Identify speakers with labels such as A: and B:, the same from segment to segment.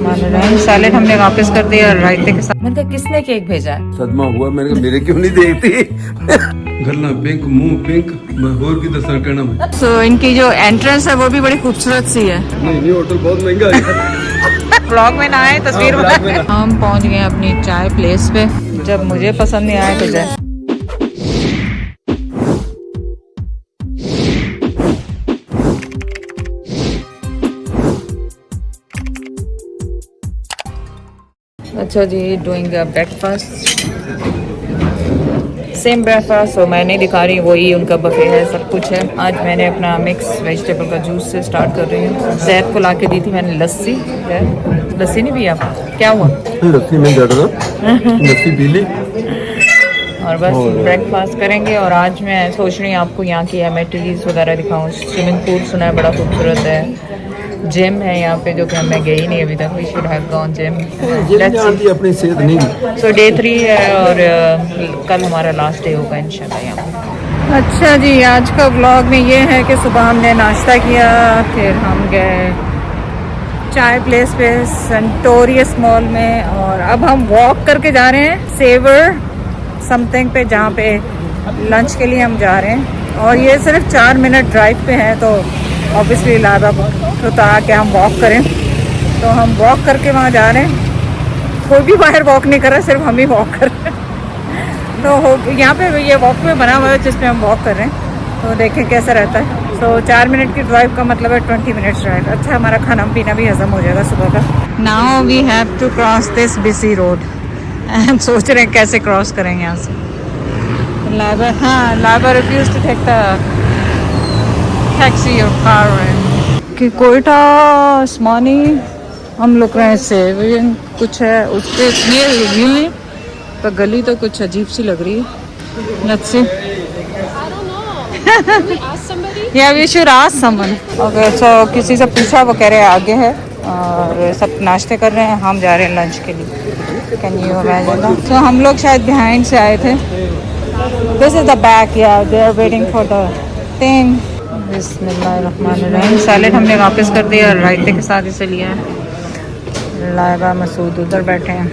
A: Salad हमने वापस कर दिया रायते के साथ। मैंने कहा किसने केक भेजा है?
B: सदमा हुआ मैंने कहा मेरे क्यों नहीं देखती गला पिंक मुंह पिंक मैं और की दसा कहना मैं
A: तो इनकी जो एंट्रेंस है वो भी बड़ी खूबसूरत सी है।
B: नहीं होटल बहुत महंगा है
A: ब्लॉग में ना आए तस्वीर में। हम पहुंच गए अपनी चाय प्लेस पे। जब मुझे पसंद नहीं आया तो जाए। अच्छा जी, डूइंग ब्रेकफास्ट, सेम ब्रेकफास्ट। तो मैं नहीं दिखा रही, वही उनका बफे है, सब कुछ है। आज मैंने अपना मिक्स वेजिटेबल का जूस से स्टार्ट कर रही हूँ। जैद को ला के दी थी मैंने लस्सी। लस्सी नहीं पिया, क्या हुआ?
B: लस्सी में दर्द लस्सी पी ली
A: और बस ब्रेकफास्ट करेंगे। और आज मैं सोच रही हूँ आपको यहाँ की एमिनिटीज वगैरह दिखाऊँ। स्विमिंग पूल सुना है बड़ा खूबसूरत है। जिम है यहाँ पे जो कि मैं गई नहीं अभी तक। We should have gone gym.
B: अपनी सेहत नहीं।
A: सो डे 3 है और कल हमारा लास्ट डे होगा इंशाल्लाह यहाँ पे। अच्छा जी, आज का व्लॉग में ये है कि सुबह हमने नाश्ता किया, फिर हम गए चाय प्लेस पे सेंटोरियस मॉल में, और अब हम वॉक करके जा रहे हैं सेवर समथिंग पे, जहाँ पे लंच के लिए हम जा रहे हैं। और ये सिर्फ 4 मिनट ड्राइव पे है, तो ऑब्वियसली लादा तो ताकि हम वॉक करें, तो हम वॉक करके वहाँ जा रहे हैं। कोई भी बाहर वॉक नहीं कर रहा, सिर्फ हम ही वॉक कर रहे हैं। तो यहाँ पे ये वॉक में बना हुआ है जिसपे हम वॉक कर रहे हैं, तो देखें कैसा रहता है। तो 4 मिनट की ड्राइव का मतलब है 20 मिनट्स ड्राइव। अच्छा, हमारा खाना पीना भी हजम हो जाएगा सुबह का। Now we have to cross this busy road and सोच रहे हैं कैसे क्रॉस करेंगे यहाँ से। Laiba refuse to take the taxi और कार। कि कोयटा उस्मानी हम लोग रहे से कुछ है उसके लिए रिव्यू नहीं, पर गली तो कुछ अजीब सी लग रही है। Let's see. या we should ask someone. Okay, so किसी से पूछा, वो कह रहे हैं आगे है, और सब नाश्ते कर रहे हैं। हम जा रहे हैं लंच के लिए। Can you imagine? तो हम लोग शायद बिहाइंड से आए थे। दिस इज द बैक, या they are waiting for the thing. बिस्मिल्लाहिर्रहमानिर्रहीम। सैलेड हमने वापस कर दिया रायते के साथ इसे लिया है। लाइबा मसूद उधर बैठे हैं।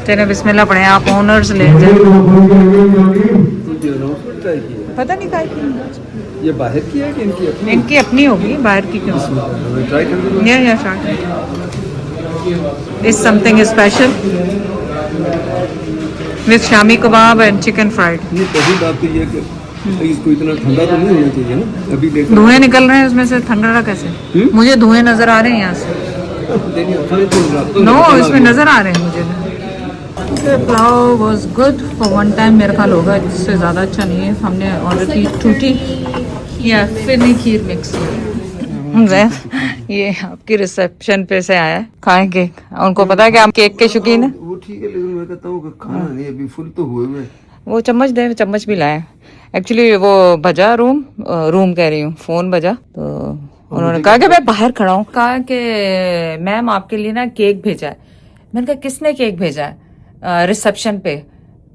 A: चले बिस्मिल्लाह पढ़े, आप ऑनर्स ले जाए। पता नहीं क्या की
B: ये बाहर की है कि इनकी अपनी?
A: इनकी अपनी होगी, बाहर की क्यों?
B: ट्राई कर
A: या is something special with shami kebab and chicken fried.
B: ये पहली बात तो ये कि इसको इतना ठंडा तो नहीं होना चाहिए ना। अभी देखो
A: धुएं निकल रहे हैं उसमें से, ठंडा कैसे? मुझे धुएं नजर आ रहे हैं यहाँ से। नो, इसमें नजर आ रहे हैं मुझे। Pulao was good for one time. मेरा ख्याल होगा इससे ज़्यादा अच्छा नहीं है। हमने ऑर्डर की टूटी या फिर नहीं खीर मिक्स। ये आपकी रिसेप्शन पे से आया है, खाएं केक। उनको पता है कि आप केक के शौकीन है।
B: वो ठीक है, लेकिन मैं कहता हूँ कि खाना नहीं अभी फुल तो हुए हुए। वो
A: चम्मच दे, चम्मच भी लाए। एक्चुअली वो बजा रूम कह रही हूँ, फोन बजा, तो उन्होंने कहा कि मैं बाहर खड़ा हूँ। कहा कि मैम आपके लिए ना केक भेजा है। मैंने कहा किसने केक भेजा है? रिसेप्शन पे।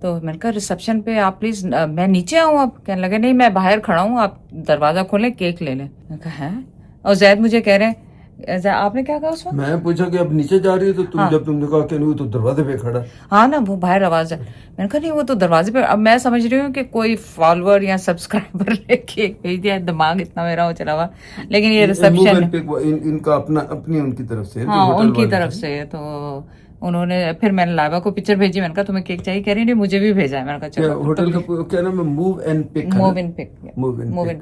A: तो मैंने कहा रिसेप्शन पे आप प्लीज, मैं नीचे आऊँ? आप कहने लगे नहीं मैं बाहर खड़ा हूँ, आप दरवाजा खोलें केक ले लें। मैंने कहा है। और जैद मुझे कह रहे हैं, आपने क्या कहा उसमें?
B: मैं पूछा कि अब नीचे जा रही है तो तुम जब तुमने कहा कि नहीं तो दरवाजे पे खड़ा।
A: हाँ ना, वो बाहर आवाज है। मैंने कहा नहीं वो तो दरवाजे पे। अब मैं समझ रही हूँ कि कोई फॉलोअर या सब्सक्राइबर ने केक भेज दिया। दिमाग इतना मेरा हो चला हुआ, लेकिन ये रिसेप्शन
B: इनका अपना अपनी उनकी तरफ से।
A: हाँ, उनकी तरफ से। तो उन्होंने फिर मैंने लाइबा को पिक्चर भेजी। मैंने कहा तुम्हें केक चाहिए? कह रही नहीं मुझे भी भेजा है। मैंने कहा चलो।
B: होटल का क्या नाम है? Move and pick.
A: Move in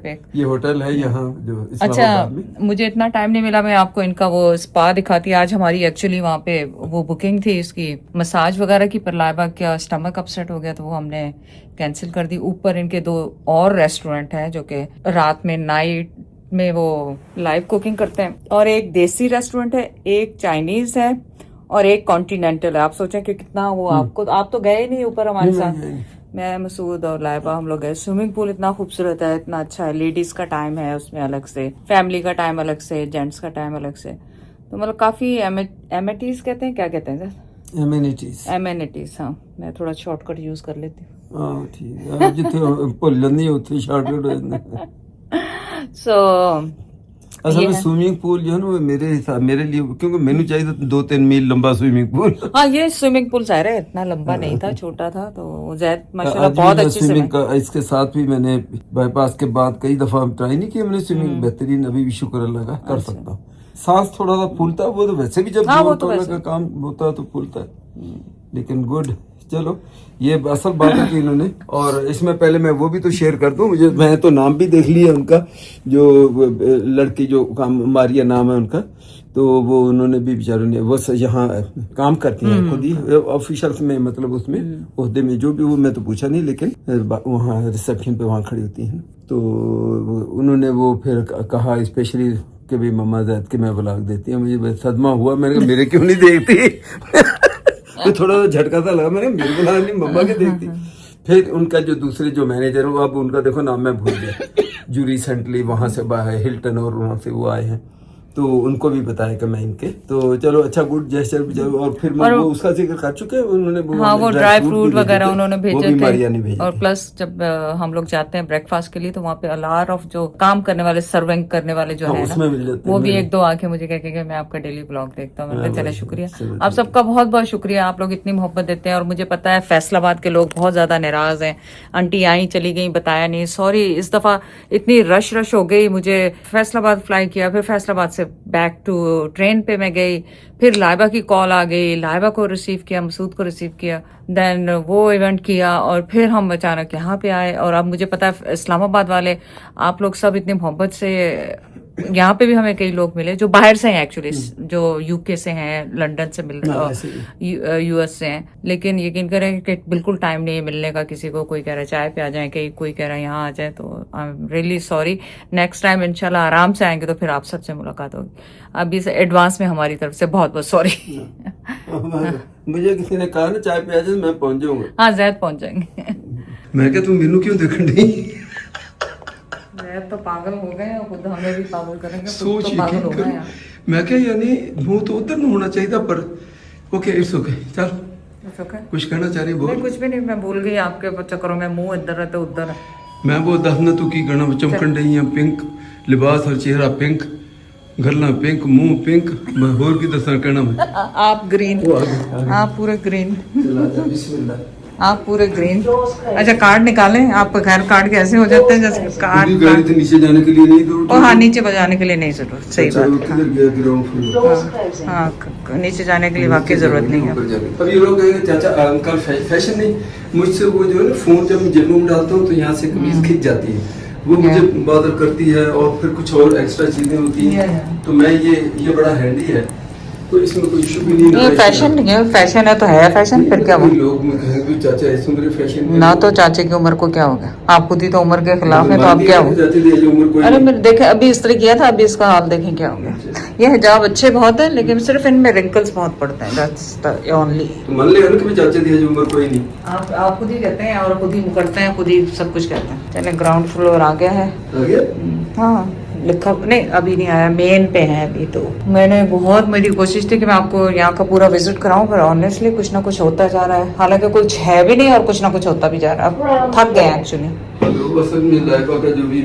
A: pick
B: ये होटल है यहाँ जो
A: अच्छा, मुझे इतना टाइम नहीं मिला, मैं आपको इनका वो स्पा दिखाती। आज हमारी एक्चुअली वहाँ पे वो बुकिंग थी इसकी मसाज वगैरह की, पर लाइबा का स्टमक अपसेट हो गया तो वो हमने कैंसिल कर दी। ऊपर इनके 2 और रेस्टोरेंट हैं जो कि रात में नाइट में वो लाइव कुकिंग करते हैं, और एक देसी रेस्टोरेंट है, एक चाइनीज है और एक कॉन्टिनेंटल है। आप सोचें कि कितना वो आपको, आप तो गए नहीं ऊपर हमारे साथ। मैं मसूद और लाइबा हम लोग गए। स्विमिंग पूल इतना खूबसूरत है, इतना अच्छा है। लेडीज का टाइम है उसमें अलग से, फैमिली का टाइम अलग से, जेंट्स का टाइम अलग से। तो मतलब काफी एमिनिटीज कहते हैं, क्या कहते हैं सर? एमिनिटीज। हाँ, मैं थोड़ा शॉर्टकट यूज कर लेती हूँ।
B: ठीक है, जिथे भूल नहीं उथे शॉर्टकट हो जाता।
A: सो
B: असल
A: ये
B: में
A: है।
B: स्विमिंग पूल जो है ना वो मेरे हिसाब मेरे लिए, क्योंकि मैंने चाहिए था 2-3 मील लंबा स्विमिंग पूल।
A: हाँ ये स्विमिंग पूल सारा इतना लंबा नहीं था, छोटा था। तो जैद माशाल्लाह
B: आज भी
A: बहुत
B: मैं
A: अच्छी
B: स्विमिंग
A: स्विमिंग।
B: का इसके साथ भी मैंने बाईपास के बाद कई दफा ट्राई नहीं किया मैंने स्विमिंग, बेहतरीन, अभी भी शुक्र अल्लाह का कर सकता हूँ। सांस थोड़ा सा फूलता है, वो तो वैसे भी जब
A: हाँ, वो
B: जोर
A: तो
B: तोड़ने
A: वैसे।
B: का काम होता है तो फूलता है, लेकिन गुड। चलो ये असल बात है कि इन्होंने, और इसमें पहले मैं वो भी तो शेयर कर दूं, मुझे मैं तो नाम भी देख लिया उनका, जो लड़की जो काम मारिया नाम है उनका, तो वो उन्होंने भी बेचारों ने वो यहाँ काम करती हैं खुद ही ऑफिशियल में, मतलब उसमें ओहदे में जो भी, वो मैं तो पूछा नहीं, लेकिन वहाँ रिसेप्शन पे वहाँ खड़ी होती हैं। तो उन्होंने वो फिर कहा स्पेशली कि भाई मम्मा जैद के मैं व्लॉग देती है, मुझे बस सदमा हुआ, मैंने कहा मेरे क्यों नहीं देखती। तो थोड़ा सा झटका सा लगा, मैंने मेरे को नहीं मम्मा के देखती। फिर उनका जो दूसरे जो मैनेजर है, अब उनका देखो नाम मैं भूल गया, जो रिसेंटली वहां से बाहर हिल्टन और वहां से वो आए हैं, तो उनको भी बताया कि मैं इनके, तो चलो अच्छा गुड जेस्चर भी चलो। और फिर मैं वो उसका जिक्र कर चुके हैं उन्होंने,
A: हाँ वो ड्राई फ्रूट वगैरह उन्होंने
B: वो
A: भेजे
B: भी
A: थे।
B: मारिया ने भेजे
A: और
B: थे।
A: प्लस जब हम लोग जाते हैं ब्रेकफास्ट के लिए, तो वहाँ पे अलार ऑफ जो काम करने वाले, सर्विंग करने वाले जो
B: हाँ,
A: है ना,
B: उसमें मिल जाते
A: वो
B: हैं,
A: भी
B: मिल-
A: एक दो आके मुझे कह के मैं आपका डेली ब्लॉग देखता हूँ। मैंने कहा चले
B: बस,
A: शुक्रिया,
B: चलो,
A: आप सबका बहुत बहुत शुक्रिया, आप लोग इतनी मोहब्बत देते हैं। और मुझे पता है फैसलाबाद के लोग बहुत ज्यादा नाराज हैं, आंटी आई चली गई बताया नहीं, सॉरी इस दफा इतनी रश हो गई, मुझे फैसलाबाद फ्लाई किया, फिर फैसलाबाद से बैक टू ट्रेन पे मैं गई, फिर लाइबा की कॉल आ गई, लाइबा को रिसीव किया, मसूद को रिसीव किया, देन वो इवेंट किया, और फिर हम अचानक यहाँ पे आए। और अब मुझे पता है इस्लामाबाद वाले आप लोग सब इतनी मोहब्बत से, यहाँ पे भी हमें कई लोग मिले जो बाहर से हैं एक्चुअली, जो यूके से हैं, लंदन से मिल यूएस से हैं, लेकिन यकीन करें कि बिल्कुल टाइम नहीं है मिलने का किसी को। कोई कह रहा है चाय पे आ जाए, कहीं कोई कह रहा है यहाँ आ जाए, तो I am really sorry. Next time इंशाल्लाह आराम से आएंगे तो फिर आप सबसे मुलाकात होगी। अभी से एडवांस में हमारी तरफ से बहुत बहुत सॉरी।
B: मुझे किसी ने कहा ना चाय पे आ जाए, मैं पहुंच जाऊंगा।
A: हाँ जैद पहुंच जाएंगे।
B: मैं क्या तुम मेनू क्यों देखन नहीं?
A: जैद तो पागल हो गए और खुद हमें भी पागल करेंगे, खुद
B: सोच
A: तो पागल हो
B: यकीन
A: गए
B: कर, मैं क्या यानी वो तो उधर न होना चाहिए था, पर ओके इट्स ओके। चल
A: यार।
B: कुछ कहना चाह रही
A: नहीं
B: बोल।
A: कुछ भी नहीं, मैं भूल गई आपके चक्करों में, मुंह इधर है तो उधर है।
B: मैं वो दफना तू की गणा चमकन रही है, पिंक लिबास और चेहरा पिंक, गलना पिंक, मुंह पिंक, मैं होर की दसा कहना मैं।
A: आप ग्रीन, आप पूरे ग्रीन,
B: चला जा बिस्मिल्लाह।
A: आप पूरे ग्रीन। अच्छा कार्ड निकालें, आपका खैर कार्ड कैसे हो जाते हैं जैसे
B: पूरी
A: कार्ड
B: गाड़ी से नीचे जाने के लिए नहीं दूर।
A: और हाँ नीचे बजाने के लिए नहीं जरूरत, सही
B: अच्छा,
A: बात
B: वो
A: है।
B: किधर गया ग्राउंड फ्लोर?
A: हाँ नीचे जाने के लिए वाकई जरूरत नहीं है।
B: अब ये लोग कहेंगे चाचा अंकल फैशन नहीं, मुझसे वो जो है ना फोन जब मैं जेब में डालता हूँ तो यहाँ से कमीज खिंच जाती है, वो मुझे बादल करती है, और फिर कुछ और एक्स्ट्रा चीजें होती हैं, तो मैं ये बड़ा हैंडी है, तो इसमें कोई इशू भी नहीं।
A: ये फैशन नहीं है, फैशन है तो है फैशन, फिर क्या हुआ?
B: लोग में कहेंगे चाचा ऐसे मेरे फैशन
A: ना तो चाचे की उम्र को क्या हो गया, आप खुद ही तो उम्र के खिलाफ है, तो आप क्या हो?
B: चाचे दी उम्र कोई
A: अरे मेरे देखे अभी इस्त्री किया था, अभी इसका हाल देखें क्या हो गया। ये हिजाब अच्छे बहुत है, लेकिन सिर्फ इनमें रिंकल्स बहुत पड़ते हैं, दैट्स द ओनली।
B: तो मान ले कि चाचे दी उम्र कोई नहीं।
A: आप खुद ही कहते हैं और खुद ही मुकरते हैं, खुद ही सब कुछ कहते हैं। चले ग्राउंड फ्लोर आ गया है।
B: आ गया?
A: हाँ लिखा नहीं, अभी नहीं आया, मेन पे है अभी। तो मैंने बहुत, मेरी कोशिश थी कि मैं आपको यहाँ का पूरा विजिट कराऊं, पर ऑनेस्टली कुछ ना कुछ होता जा रहा है, हालांकि कुछ है भी नहीं और कुछ ना कुछ होता भी जा रहा है। अब थक गए एक्चुअली।
B: असल में लाइबा का जो भी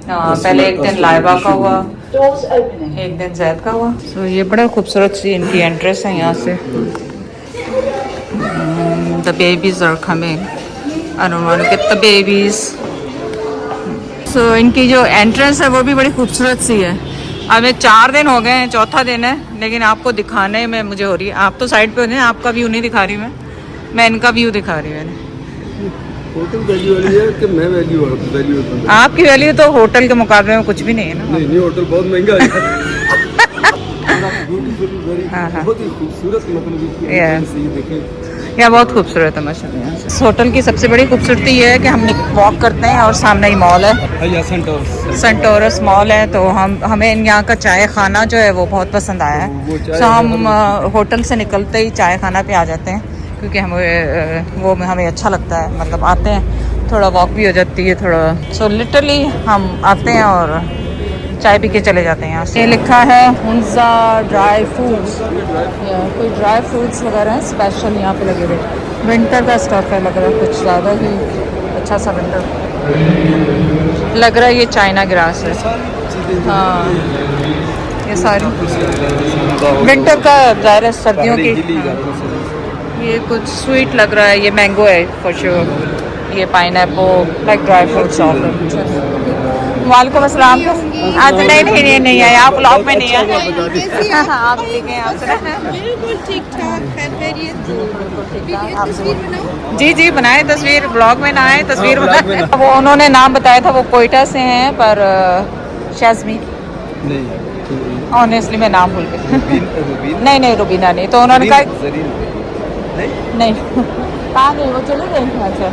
A: हाँ पहले एक दिन लाइबा का हुआ, एक दिन जैद का हुआ। तो ये बड़ा खूबसूरत सी इनकी एंट्रेंस है यहाँ से। The babies are coming, I don't want to get the babies. So इनकी जो एंट्रेंस है वो भी बड़ी खूबसूरत सी है। हमें 4 दिन हो गए हैं, चौथा दिन है, लेकिन आपको दिखाने में मुझे हो रही है। आप तो साइड पे हो, आपका व्यू नहीं दिखा रही मैं इनका व्यू दिखा रही हूँ।
B: होटल वैल्यू वाली है कि मैं वैल्यू
A: आपकी वैल्यू तो होटल के मुकाबले में कुछ भी नहीं है ना।
B: नहीं होटल बहुत महंगा है।
A: हाँ।
B: बहुत ही खूबसूरत, मतलब
A: यहाँ बहुत खूबसूरत है माशाल्लाह। इस होटल की सबसे बड़ी खूबसूरती ये है कि हम वॉक करते हैं और सामने ही मॉल है, सेंटोरस मॉल है। तो हमें यहाँ का चाय खाना जो है वो बहुत पसंद आया है। तो हम होटल से निकलते ही चाय खाना पे आ जाते हैं, क्योंकि हमें वो हमें अच्छा लगता है। मतलब आते हैं, थोड़ा वॉक भी हो जाती है थोड़ा। सो लिटरली हम आते हैं और चाय पी के चले जाते हैं यहाँ से। ये लिखा है हुंजा ड्राई फ्रूट्स, कोई ड्राई फ्रूट्स वगैरह हैं स्पेशल यहाँ पे लगे हुए। विंटर का स्टफ है लग रहा है, कुछ ज़्यादा ही अच्छा सा विंटर लग रहा है। ये चाइना ग्रास है। हाँ ये सारी विंटर का ज़ाहिर है, सर्दियों की। ये कुछ स्वीट लग रहा है, ये मैंगो है फॉर श्योर, ये pineapple, like dry fruits all. वालेकुम अस्सलाम। आज नहीं आए आप, ब्लॉग में नहीं आए। आप ठीक हैं?
C: बिल्कुल ठीक ठाक है।
A: जी जी, बनाए तस्वीर, ब्लॉग में ना आए, तस्वीर बनाए। वो उन्होंने नाम बताया था, वो कोयटा से हैं, पर शाज़मी ऑनेस्टली मैं नाम भूल गई। नहीं रुबीना नहीं, तो उन्होंने कहा नहीं कहा नहीं, वो चले गए। अच्छा,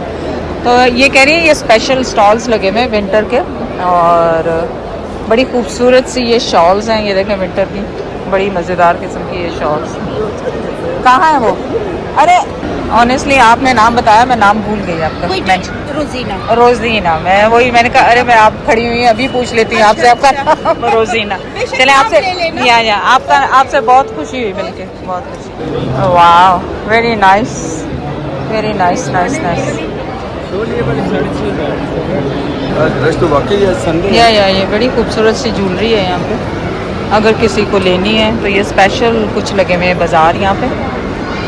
A: तो ये कह रही है ये स्पेशल स्टॉल्स लगे हुए हैं विंटर के, और बड़ी खूबसूरत सी ये शॉल्स हैं। ये देखें विंटर की, बड़ी मज़ेदार किस्म की ये शॉल्स। कहाँ है वो? अरे ऑनेस्टली आपने नाम बताया, मैं नाम भूल गई आपका। रोजीना, मैं वही मैंने कहा, अरे मैं आप खड़ी हुई हैं, अभी पूछ लेती हूँ आपसे आपका नाम। रोजीना, चले आपसे या आपका, आपसे बहुत खुशी हुई मिलके, बहुत खुशी। वाह, very nice, very nice nice nice.
B: तो वाकई संडे
A: या ये बड़ी खूबसूरत सी ज्वेलरी है यहाँ पे। अगर किसी को लेनी है तो ये स्पेशल कुछ लगे हुए हैं बाज़ार यहाँ पे,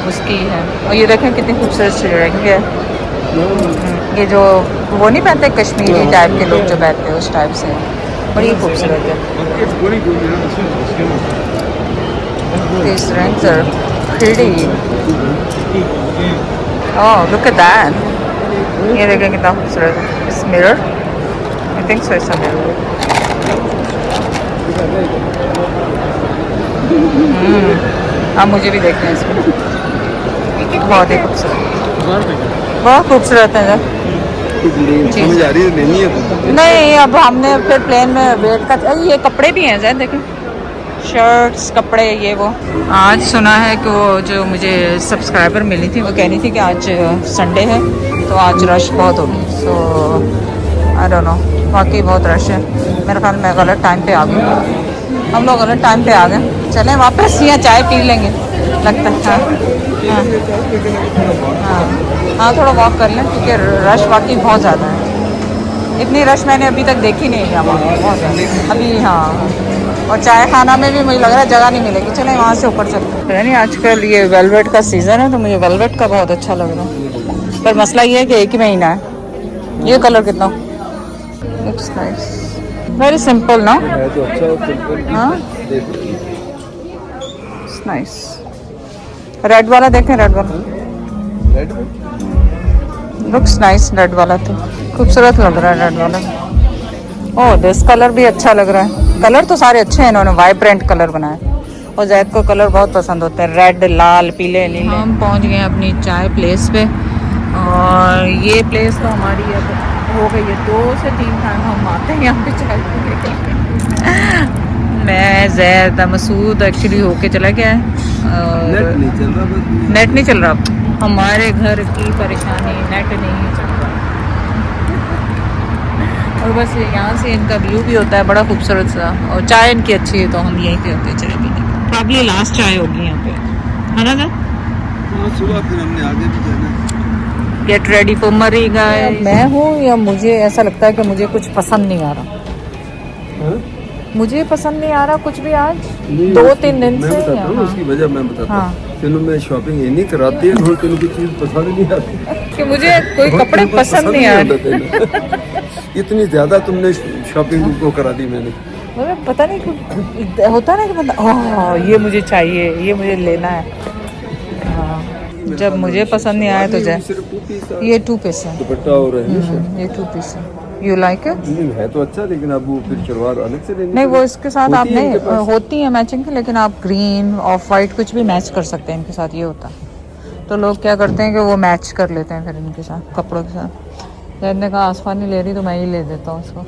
A: उसकी है। और ये देखें कितनी खूबसूरत सी रिंग है। ये जो वो नहीं पहनते कश्मीरी टाइप के लोग जो पहनते हैं, उस टाइप से बड़ी खूबसूरत है। These rings are pretty. Oh, look at that. ये देखें कितना खूबसूरत है। इस mirror, I think so, it's a mirror. अब मुझे भी देखना है इसमें, बहुत ही खूबसूरत, बहुत खूबसूरत है।
B: समझ आ रही है, लेनी है
A: नहीं, अब हमने फिर प्लेन में वेट का। ये कपड़े भी हैं जरा देखें, शर्ट्स, कपड़े, ये वो। आज सुना है कि वो जो मुझे सब्सक्राइबर मिली थी, वो कह रही थी कि आज संडे है तो आज रश बहुत होगी। सो आई डोंट नो, वाकई बहुत रश है। मेरे ख्याल में गलत टाइम पे आ गए, हम लोग गलत टाइम पे आ गए। चलें वापस, यहाँ चाय पी लेंगे लगता है। हाँ, थोड़ा वॉक कर लें, क्योंकि रश वाकई बहुत ज़्यादा है। इतनी रश मैंने अभी तक देखी नहीं है वहाँ, बहुत ज़्यादा अभी। हाँ, और चाय खाना में भी मुझे लग रहा है जगह नहीं मिलेगी। चलें वहाँ से ऊपर चलते हैं। नहीं, आजकल ये वेलवेट का सीज़न है, तो मुझे वेलवेट का बहुत अच्छा लग रहा है, पर मसला ये है कि एक ही महीना है। ये कलर कितना लुक्स नाइस, वेरी सिंपल ना।
B: है तो अच्छा।
A: हाँ, नाइस। रेड वाला देखें, रेड वाला लुक्स नाइस। रेड वाला तो खूबसूरत लग रहा है, रेड वाला। ओह, दिस कलर भी अच्छा लग रहा है। कलर तो सारे अच्छे हैं, इन्होंने वाइब्रेंट कलर बनाए, और जैद को कलर बहुत पसंद होते हैं, रेड, लाल, पीले, नीले। हम पहुंच गए अपनी चाय प्लेस पे, और ये प्लेस तो हमारी अब हो गई है 2 से 3 टाइम हम आते हैं यहाँ पे चाय पीने के लिए। मैं जैद मसूद एक्चुअली होके चला गया है, और नेट नहीं चल रहा। हमारे घर की परेशानी, नेट नहीं चल रहा। और बस यहाँ से इनका व्यू भी होता है बड़ा खूबसूरत सा, और चाय इनकी अच्छी है, तो हम यहीं पे होते हैं चाय पीने। प्रॉब्ली लास्ट चाय होगी यहाँ पे, है ना सर?
B: सुबह फिर हमने आगे भी जाना।
A: गेट रेडी फॉर मरी गाय। मैं हूँ, या मुझे ऐसा लगता है कि मुझे कुछ पसंद नहीं आ रहा। मुझे पसंद नहीं आ रहा कुछ भी आज 2-3 दिन से।
B: उसकी वजह मैं बताता हूँ। तेनों में शॉपिंग ये नहीं कराती है, और तेनों की चीज पसंद नहीं आती
A: कि मुझे कोई कपड़े पसंद नहीं आ रहे।
B: इतनी ज्यादा तुमने शॉपिंग को करा दी मैंने।
A: मतलब पता नहीं होता ना कि मतलब ये मुझे चाहिए, ये मुझे लेना है। जब मुझे पसंद नहीं आया तो ये 2 पीस है
B: दुपट्टा, और
A: ये 2 पीस है। You like it?
B: है तो अच्छा, लेकिन अब वो फिर शलवार अलग से लेनी।
A: नहीं, वो इसके साथ आप नहीं होती है मैचिंग की, लेकिन आप ग्रीन, ऑफ वाइट कुछ भी मैच कर सकते हैं इनके साथ, ये होता है। तो लोग क्या करते हैं कि वो मैच कर लेते हैं फिर इनके साथ, कपड़ों के साथ। जैसे ने कहा आसमान नहीं ले रही, तो मैं ही ले देता हूँ उसको।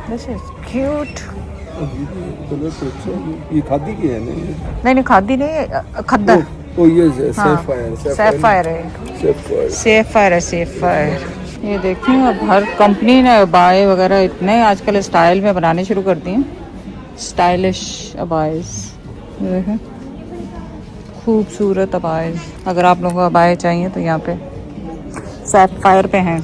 A: This is cute.
B: ये खादी की है
A: नहीं, खादी नहीं, खद्दर।
B: ये सैफायर है।
A: सैफायर। ये देखिए, अब हर कंपनी ने अबाए वगैरह इतने आजकल स्टाइल में बनाने शुरू कर दिए, स्टाइलिश अबाएस। ये देखें, खूबसूरत अबाएस। अगर आप लोगों को अबाए चाहिए तो यहाँ पे सैफायर पे हैं।